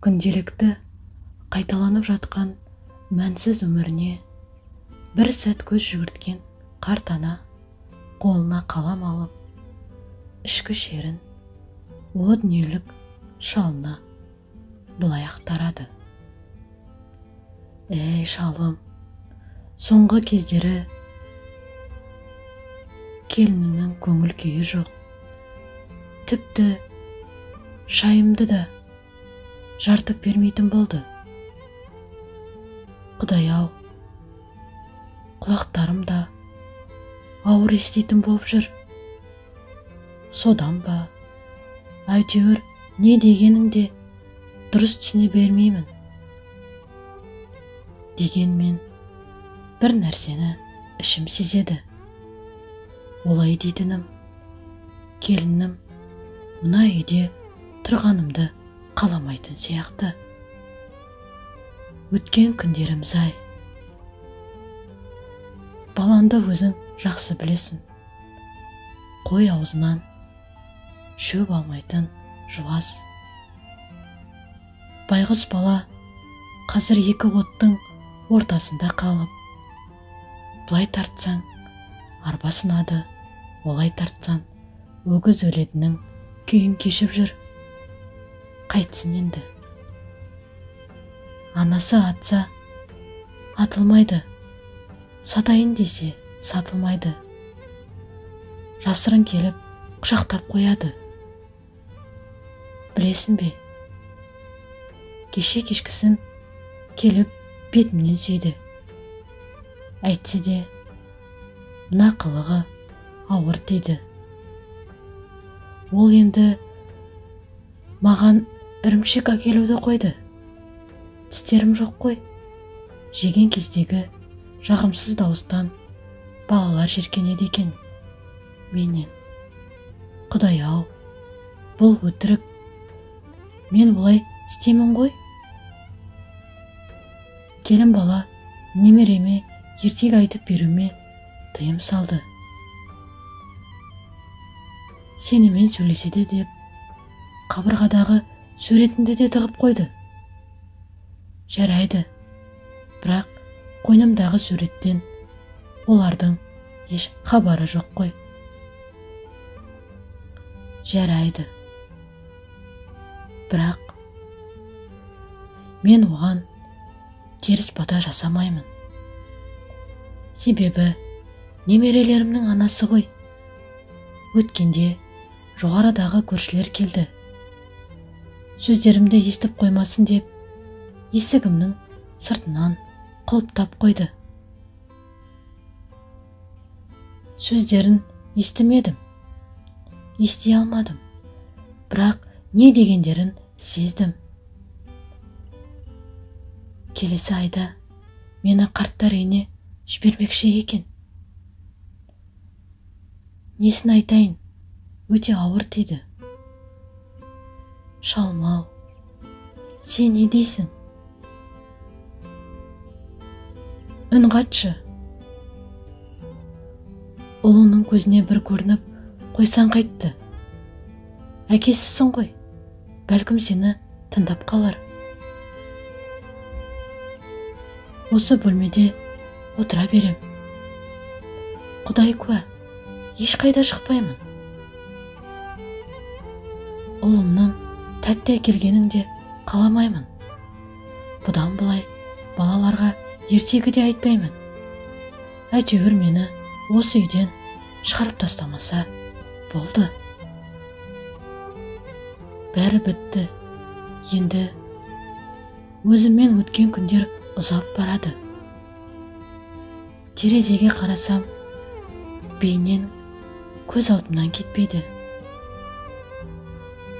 Күнделікті қайталанып жатқан мәнсіз өміріне бір сәт көз жүгірткен қарт ана қолына қалам алып, ішкі шерін о дүниелік шалына былай ақтарады. Ей шалым, соңғы кездері келінімнің көңіл күйі жоқ. Тіпті шайымды да жартып бермейтін болды. Құдай-ау, құлақтарым да ауыр еститін болып жүр. Содан ба, әйтеуір не дегеніңде дұрыс түсіне бермеймін. Дегенмен бір нәрсені ішім сезеді. Олай дейтінім, келінім мына үйде тұрғанымды қаламайтын сияқты. Өткен күндеріміз-ай. Баланды өзің жақсы білесің. Қой аузынан шөп алмайтын жуас. Байғұс бала қазір екі оттың ортасында қалып, былай тартсаң арба сынады, олай тартсаң өгіз өлетінің күйін кешіп жүр. Қайтсын енді. Анасы атса атылмайды, сатайын десе сатылмайды. Жасырын келіп құшақтап қояды. Білесің бе, кеше кешкісін келіп бетімнен сүйді. Әйтсе де мына қылығы ауыр тиді. Ол енді маған ірімшік әкелуді қойды. Тістерім жоқ қой. Жеген кездегі жағымсыз дауыстан балалар жеркенеді екен менен. Құдай-ау, бұл өтірік. Мен бұлай істеймін ғой. Келін бала немереме ертек айтып беруіме тыйым салды. Сенімен сөйлеседі деп қабырғадағы суретінде де тығып қойды. Жарайды, бірақ қойнымдағы суреттен олардың еш хабары жоқ қой. Жарайды, бірақ мен оған теріс бата жасамаймын. Себебі немерелерімнің анасы ғой. Өткенде жоғарыдағы көршілер келді. Сөздерімді естіп қоймасын деп, есігімнің сыртынан құлыптап қойды. Сөздерін естімедім, ести алмадым, бірақ не дегендерін сездім. Келесі айда мені қарттар үйіне жібермекші екен. Несін айтайын, өте ауыр тиді. Шалмау, сен не дейсің? Үн қатшы. Ұлының көзіне бір көрініп, қойсан қайтты. Әкесісің ғой, бәлкім сені тыңдап қалар. Осы бөлмеде отыра берем. Құдай куә, ешқайда шықпаймын. Ұлымның тәтті әкелгенін де қаламаймын. Бұдан былай балаларға ертегі де айтпаймын. Әйтеуір мені осы үйден шығарып тастамаса болды. Бәрі бітті. Енді өзіммен өткен күндер ұзап барады. Терезеге қарасам, бейнен көз алдымнан кетпейді.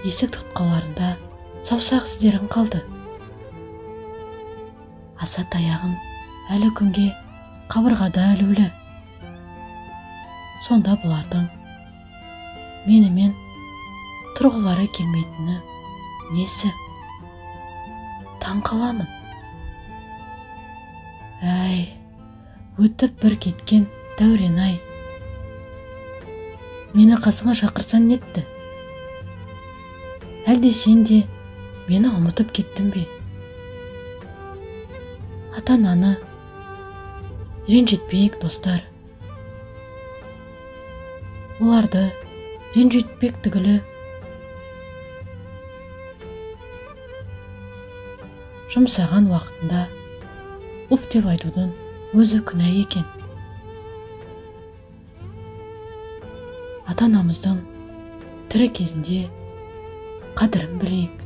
Есік тұтқаларында саусақ іздерім қалды. Аса таяғым әлі күнге қабырғада ілулі. Сонда бұлардың менімен тұрғылары келмейтіні несі? Таң қаламын. Әй, өтіп бір кеткен дәурен-ай. Мені қасыңа шақырсан нетті? Әлде сен де мені ұмытып кеттім бе? Ата-ананы ренжітпейік, достар. Оларды ренжітпек түгілі жұмсаған уақытында уф деп айтудың өзі күнә екен. Ата-анамыздың тірі кезінде қадірін білейік.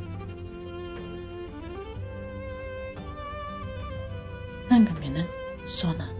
Әңгіменің соңы.